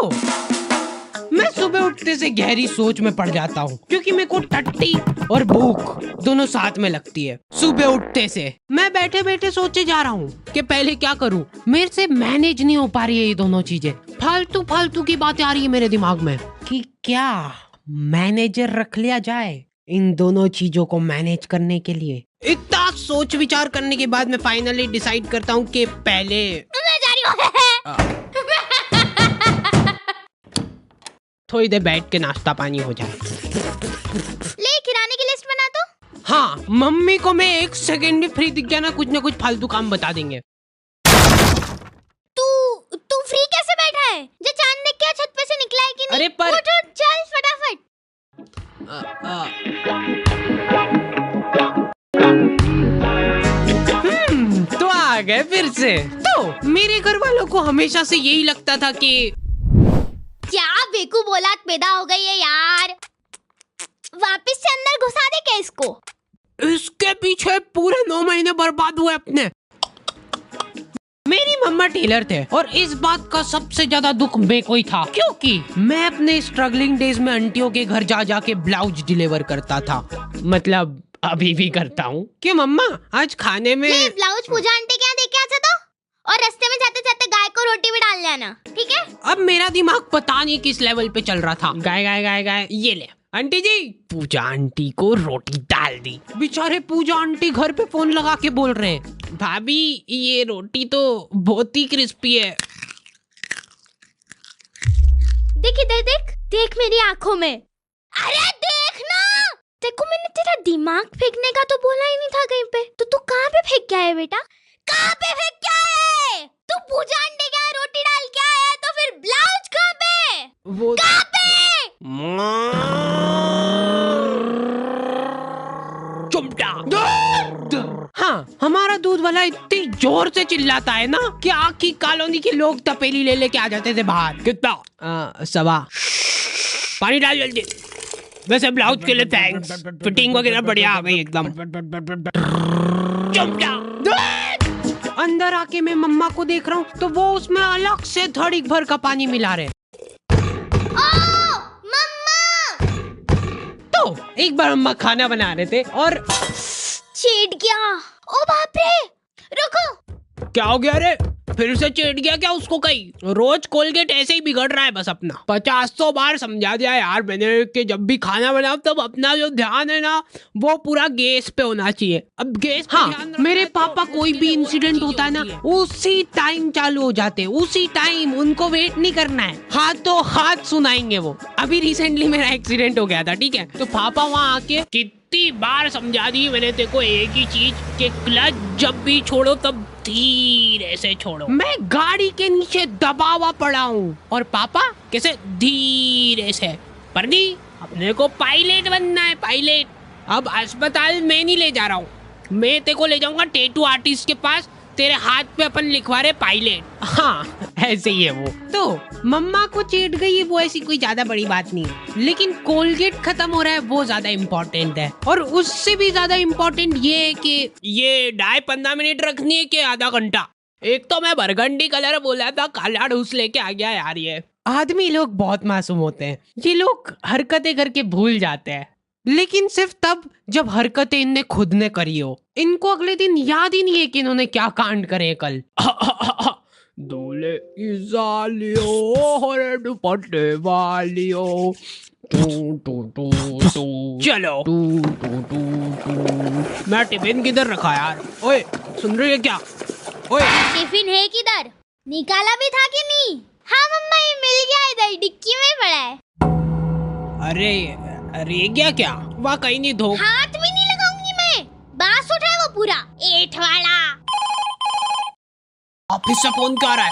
तो मैं सुबह उठते से गहरी सोच में पड़ जाता हूँ, क्योंकि मेरे को टट्टी और भूख दोनों साथ में लगती है। सुबह उठते से मैं बैठे बैठे सोचे जा रहा हूँ कि पहले क्या करूँ। मेरे से मैनेज नहीं हो पा रही है ये दोनों चीजें। फालतू फालतू की बातें आ रही है मेरे दिमाग में कि क्या मैनेजर रख लिया जाए इन दोनों चीजों को मैनेज करने के लिए। इतना सोच विचार करने के बाद मैं फाइनली डिसाइड करता हूँ कि पहले मैं जा रही हूँ। थोड़ी देर बैठ के नाश्ता पानी हो जाए। ले किराने की लिस्ट बना दो। हाँ, मम्मी को मैं 1 सेकंड भी फ्री दिख गया ना कुछ फालतू काम बता देंगे। तू फ्री कैसे बैठा है? जो चांद देख के छत पे से निकला है कि नहीं? अरे पर उठ चल फटाफट। तो आ गए फिर से। तो मेरे घर वालों को हमेशा से यही लगता था कि क्या बेकूफ औलाद पैदा हो गई है यार। वापस से अंदर घुसा दे क्या इसको? इसके पीछे पूरे 9 महीने बर्बाद हुए अपने। मेरी मम्मा टेलर थे और इस बात का सबसे ज्यादा दुख मेरे को ही था, क्योंकि मैं अपने स्ट्रगलिंग डेज में आंटियों के घर जा जाके ब्लाउज डिलीवर करता था। मतलब अभी भी करता हूँ। कि मम्मा आज खाने में ब्लाउज पूजा आंटी क्या दे के आता था, और रास्ते में जाते जाते गाय को रोटी भी डाल लेना, ठीक है? अब मेरा दिमाग पता नहीं किस लेवल पे चल रहा था। गाय गाय गाय गाय, ये ले आंटी जी। पूजा आंटी को रोटी डाल दी। बेचारे पूजा आंटी घर पे फोन लगा के बोल रहे हैं, भाभी ये रोटी तो बहुत ही क्रिस्पी है। देख इधर, देख मेरी आंखों में। अरे देख ना, देखो मैंने तेरा दिमाग फेंकने का तो बोला ही नहीं था कहीं पे। तो तू कहाँ पे फेंक के आया बेटा? कहाँ पे फेंक के आया है? तू पूजा आंटी के यहाँ रोटी डाल के आया है, तो फिर ब्लाउज कहाँ पे? वो कहाँ पे? हाँ, हमारा दूध वाला इतनी जोर से चिल्लाता है ना कि आखी कॉलोनी के लोग तपेली ले लेके आ जाते थे बाहर। कितना? 1.25। पानी डाल जल्दी। वैसे ब्लाउज के लिए थैंक्स, फिटिंग वगैरह बढ़िया आ गई एकदम। अंदर आके मैं मम्मा को देख रहा हूँ तो वो उसमें अलग से धड़क भर का पानी मिला रहे। तो एक बार मम्मा खाना बना रहे थे और छेड़ गया। ओ बाप रे, रुको। क्या हो गया रे? फिर से चेट गया क्या उसको? कहीं रोज कोलगेट ऐसे ही बिगड़ रहा है बस अपना। 50 बार समझा दिया यार मैंने कि जब भी खाना बनाओ तब अपना जो ध्यान है ना वो पूरा गैस पे होना चाहिए। अब गैस पे हाँ, मेरे पापा कोई भी इंसिडेंट होता है ना उसी टाइम चालू हो जाते हैं, उसी टाइम। उनको वेट नहीं करना है, हाथों हाथ सुनाएंगे वो। अभी रिसेंटली मेरा एक्सीडेंट हो गया था, ठीक है? तो पापा वहाँ आके कितनी बार समझा दी मैंने तेरे को एक ही चीज कि क्लच जब भी छोड़ो तब धीरे से छोड़ो। मैं गाड़ी के नीचे दबा हुआ पड़ा हूँ और पापा कैसे धीरे से। पर नहीं, अपने को पायलट बनना है, पायलट। अब अस्पताल में नहीं ले जा रहा हूँ, मैं तेरे को ले जाऊंगा टैटू आर्टिस्ट के पास। तेरे हाथ पे अपन लिखवा रहे पायलट। हाँ ऐसे ही है वो। तो मम्मा को चेट गई वो ऐसी कोई ज्यादा बड़ी बात नहीं है, लेकिन कोलगेट खत्म हो रहा है वो ज्यादा इम्पोर्टेंट है। और उससे भी ज्यादा इम्पोर्टेंट ये है कि ये डाई 15 मिनट रखनी है कि आधा घंटा। एक तो मैं बरगंडी कलर बोला था, काला ढूस लेके आ गया यार। ये आदमी लोग बहुत मासूम होते हैं, ये लोग हरकतें करके भूल जाते हैं, लेकिन सिर्फ तब जब हरकतें इनने खुद ने करी हो। इनको अगले दिन याद ही नहीं है कि इन्होंने क्या कांड करे कल। दूल्हे की सालियों हरे दुपट्टे वालियों, चलो। मैं टिफिन किधर रखा यार? ओए सुन रही है क्या? ओए टिफिन है किधर? निकाला भी था कि नहीं? हाँ मम्मा, ये मिल गया, इधर डिक्की में पड़ा है। अरे क्या क्या? वहाँ कहीं नहीं धो। हाथ भी नहीं लगाऊंगी मैं, बांस उठा है वो पूरा एठ वाला। ऑफिस से फोन क्या आ रहा है?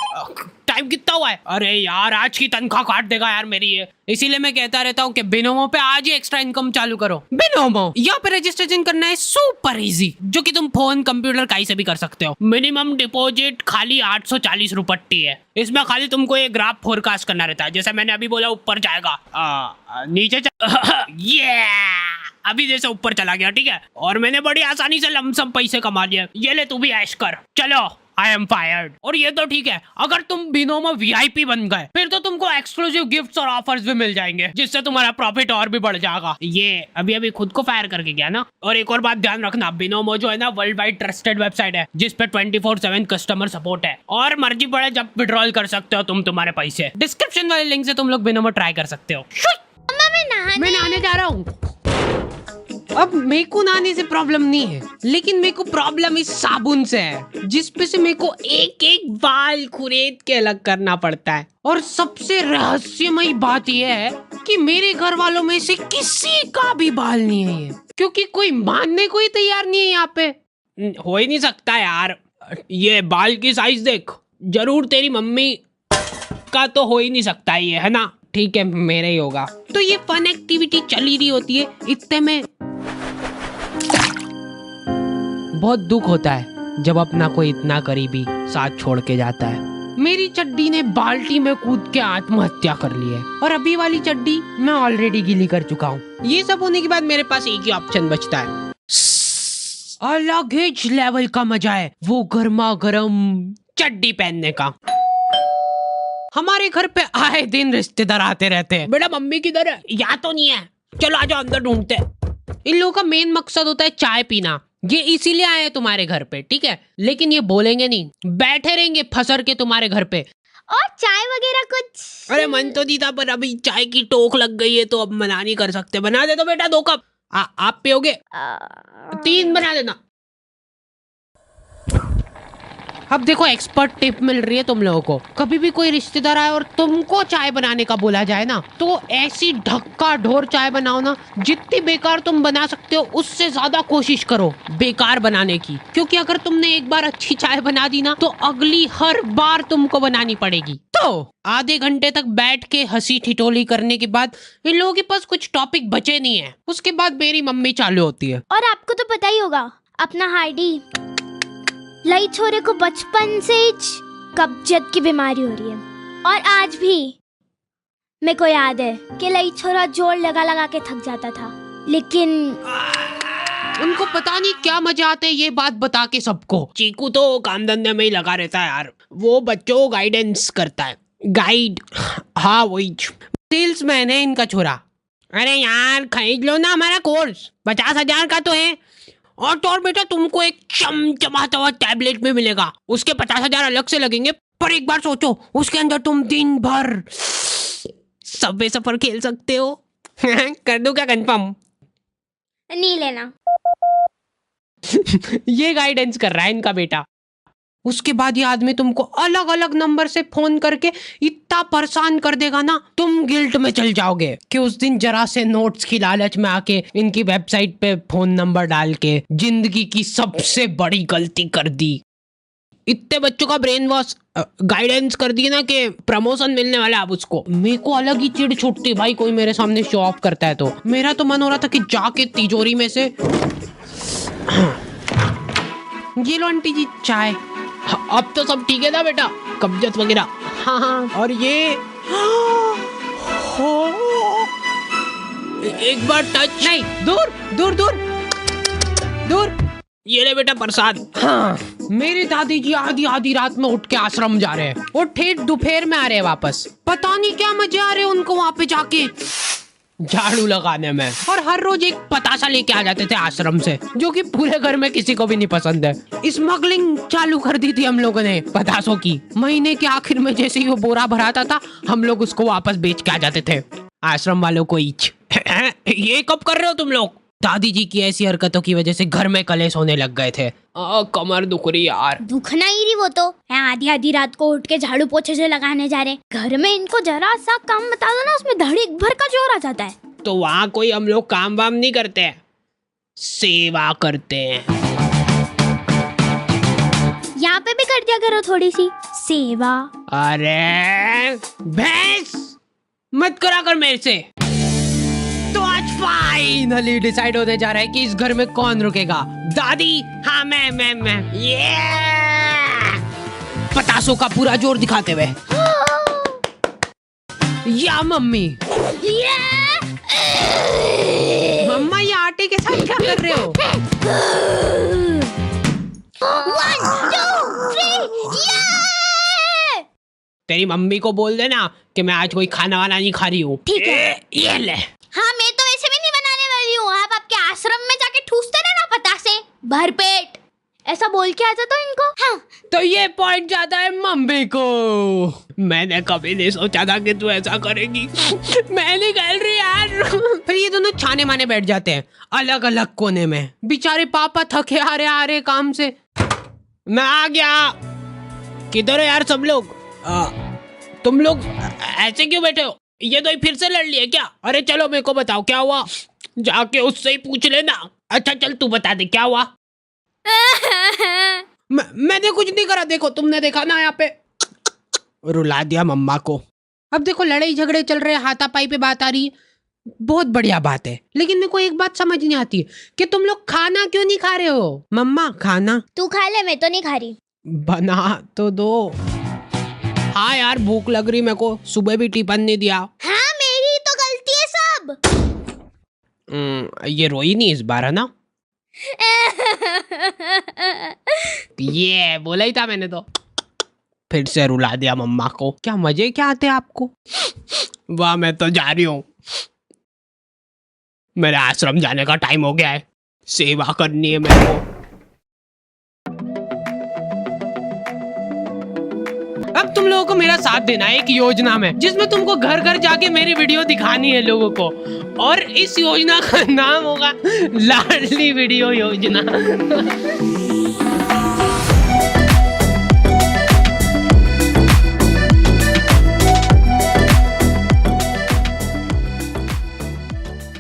टाइम कितना हुआ है? अरे यार आज की तनख्वाह काट देगा यार मेरी ये। इसीलिए मैं कहता रहता हूँ कि बिनोमो पे आज ही एक्स्ट्रा इनकम चालू करो। बिनोमो यहाँ पे रजिस्ट्रेशन करना है सुपर इजी, जो कि तुम फोन कंप्यूटर कहीं से भी कर सकते हो। मिनिमम डिपॉजिट खाली 840 रुपट्टी है। इसमें खाली तुमको एक ग्राफ फोरकास्ट करना रहता है, जैसे मैंने अभी बोला ऊपर जाएगा, नीचे ये अभी जैसे ऊपर चला गया, ठीक है? और मैंने बड़ी आसानी से लमसम पैसे कमा लिए। ये ले तू भी ऐश कर। चलो आई एम फायर्ड। और ये तो ठीक है, अगर तुम बिनोमो वीआईपी बन गए फिर तो तुमको एक्सक्लूसिव गिफ्ट्स और ऑफर्स भी मिल जाएंगे, जिससे तुम्हारा प्रॉफिट और भी बढ़ जाएगा। ये अभी खुद को फायर करके गया ना। और एक और बात ध्यान रखना, बिनोमो जो है ना वर्ल्ड वाइड ट्रस्टेड वेबसाइट है, जिसपे 24/7 कस्टमर सपोर्ट है, और मर्जी पड़े जब विड्रॉल कर सकते हो तुम तुम्हारे पैसे। डिस्क्रिप्शन वाले लिंक से तुम लोग बिनोमो ट्राई कर सकते हो। मैं नहाने जा रहा हूँ। अब मेरे को नहाने से प्रॉब्लम नहीं है, लेकिन मेरे को प्रॉब्लम इस साबुन से है, जिसपे से मेरे को एक एक बाल खुरेद के अलग करना पड़ता है। और सबसे रहस्यमयी बात यह है कि मेरे घर वालों में से किसी का भी बाल नहीं है ये, क्योंकि कोई मानने को ही तैयार नहीं है यहाँ पे। हो ही नहीं सकता यार, ये बाल की साइज देख, जरूर तेरी मम्मी का तो हो ही नहीं सकता ये, है ना? ठीक है, मेरा ही होगा। तो ये फन एक्टिविटी चल ही रही होती है, इतने में बहुत दुख होता है जब अपना कोई इतना करीबी साथ छोड़ के जाता है। मेरी चड्डी ने बाल्टी में कूद के आत्महत्या कर ली है, और अभी वाली चड्डी मैं ऑलरेडी गीली कर चुका हूँ। ये सब होने के बाद मेरे पास एक ही ऑप्शन बचता है, अलग ही लेवल का मजा है वो गर्मा गर्म चड्डी पहनने का। हमारे घर पे आए दिन रिश्तेदार आते रहते हैं। बेटा मम्मी किधर है? या तो नहीं है, चलो आ जाओ अंदर ढूंढते हैं। इन लोगों का मेन मकसद होता है चाय पीना। ये इसीलिए आए हैं तुम्हारे घर पे, ठीक है? लेकिन ये बोलेंगे नहीं, बैठे रहेंगे फसर के तुम्हारे घर पे। और चाय वगैरह कुछ? अरे मन तो नहीं था, पर अभी चाय की टोक लग गई है तो अब मना नहीं कर सकते। बना दे तो बेटा 2 कप। आप पियोगे? 3 बना देना। अब देखो एक्सपर्ट टिप मिल रही है तुम लोगों को। कभी भी कोई रिश्तेदार आए और तुमको चाय बनाने का बोला जाए ना, तो ऐसी ढक्का ढोर चाय बनाओ ना, जितनी बेकार तुम बना सकते हो उससे ज्यादा कोशिश करो बेकार बनाने की। क्योंकि अगर तुमने एक बार अच्छी चाय बना दी ना, तो अगली हर बार तुमको बनानी पड़ेगी। तो आधे घंटे तक बैठ के हंसी ठिठोली करने के बाद इन लोगों के पास कुछ टॉपिक बचे नहीं है। उसके बाद मेरी मम्मी चालू होती है। और आपको तो पता ही होगा, अपना हार्डी लई छोरे को बचपन से ही कब्जियत की बीमारी हो रही है, और आज भी मेरे को याद है कि लई छोरा जोर लगा लगा के थक जाता था, लेकिन उनको पता नहीं क्या मजा आता है ये बात बता के सबको। चीकू तो काम धंधे में ही लगा रहता है यार, वो बच्चों को गाइडेंस करता है। गाइड, हाँ वही सेल्समैन है इनका छोरा। अरे यार खरीद लो ना हमारा कोर्स, 50,000 का तो है। और बेटा तुमको एक चमचमाता हुआ टैबलेट भी मिलेगा, उसके 50,000 अलग से लगेंगे। पर एक बार सोचो, उसके अंदर तुम दिन भर सबवे सफर खेल सकते हो। कर दूं क्या कंफर्म? नहीं लेना। ये गाइडेंस कर रहा है इनका बेटा। उसके बाद ये आदमी तुमको अलग अलग नंबर से फोन करके इतना परेशान कर देगा ना, तुम गिल्ट में चल जाओगे कि उस दिन जरा से नोट्स की लालच में आके इनकी वेबसाइट पे फोन नंबर डाल के जिंदगी की सबसे बड़ी गलती कर दी। इतने बच्चों का ब्रेन वॉश गाइडेंस कर दी ना कि प्रमोशन मिलने वाला है अब उसको। मेरे को अलग ही चिढ़ छुटती भाई, कोई मेरे सामने शो ऑफ करता है तो। मेरा तो मन हो रहा था कि जाके तिजोरी में से ये लो आंटी जी चाय। अब तो सब ठीक है ना बेटा, कब्जियत वगैरह? हाँ। और ये एक बार टच नहीं, दूर दूर दूर दूर। ये ले बेटा प्रसाद। हाँ, मेरी दादी जी आधी रात में उठ के आश्रम जा रहे हैं और ठेठ दोपहर में आ रहे हैं वापस। पता नहीं क्या मजे आ रहे हैं उनको वहाँ पे जाके झाड़ू लगाने में। और हर रोज एक पतासा लेके आ जाते थे आश्रम से, जो कि पूरे घर में किसी को भी नहीं पसंद है। स्मगलिंग चालू कर दी थी हम लोगों ने पतासों की। महीने के आखिर में जैसे ही वो बोरा भराता था, हम लोग उसको वापस बेच के आ जाते थे आश्रम वालों को ईच। ये कब कर रहे हो तुम लोग? दादी जी की ऐसी हरकतों की वजह से घर में कलेश होने लग गए थे। कमर दुख रही यार। दुखना ही रही वो तो, आधी रात को उठ के झाड़ू पोछे से लगाने जा रहे। घर में इनको जरा सा काम बता दो ना, उसमें धड़ीक भर का जोर आ जाता है। तो वहाँ कोई हम लोग काम वाम नहीं करते हैं, सेवा करते हैं। यहाँ पे भी कर दिया करो थोड़ी सी सेवा। अरे भैंस मत करा कर मेरे से। तो आज फाइनली डिसाइड होने जा रहा है कि इस घर में कौन रुकेगा। दादी, हाँ मैं ये पतासों का पूरा जोर दिखाते हुए। या मम्मी। मम्मा ये आटे के साथ क्या कर रहे हो? 1 2 3 तेरी मम्मी को बोल देना कि मैं आज कोई खाना वाना नहीं खा रही हूँ। ठीक है। ये ले। हाँ, मैं तो वैसे भी नहीं बनाने वाली हूँ। आप आपके आश्रम में जाके ठूसते ना पतासे भरपेट, ऐसा बोल के आ जाता इनको। हाँ, तो ये पॉइंट जाता है मम्मी को। मैंने कभी नहीं सोचा था कि तू ऐसा करेगी। मैं नहीं खेल रही यार। फिर ये दोनों छाने माने बैठ जाते हैं अलग अलग कोने में। बेचारे पापा थके आ रहे काम से। मैं आ गया। किधर हो यार सब लोग? तुम लोग ऐसे क्यों बैठे हो? ये तो फिर से लड़ लिए क्या? अरे चलो मेरे को बताओ क्या हुआ, जाके उससे ही पूछ लेना। अच्छा चल तू बता दे क्या हुआ। मैंने कुछ नहीं करा, देखो तुमने देखा ना यहाँ पे। रुला दिया मम्मा को। अब देखो लड़ाई झगड़े चल रहे, हाथापाई पे बात आ रही है, बहुत बढ़िया बात है। लेकिन मेरे को एक बात समझ नहीं आती कि तुम लोग खाना क्यों नहीं खा रहे हो? मम्मा खाना तू खा ले, मैं तो नहीं खा रही। बना तो दो। हाँ यार भूख लग रही मेरे को, सुबह भी टिफिन नहीं दिया। हाँ, मेरी तो गलती है सब। ये रोई नहीं इस बार है ना? ये बोला ही था मैंने तो। फिर से रुला दिया मम्मा को। क्या मजे क्या आते हैं आपको? वाह, मैं तो जा रही हूँ। मेरे आश्रम जाने का टाइम हो गया है, सेवा करनी है मेरे को। अब तुम लोगों को मेरा साथ देना है एक योजना में, जिसमें तुमको घर घर जाके मेरी वीडियो दिखानी है लोगों को। और इस योजना का नाम होगा लाडली वीडियो योजना।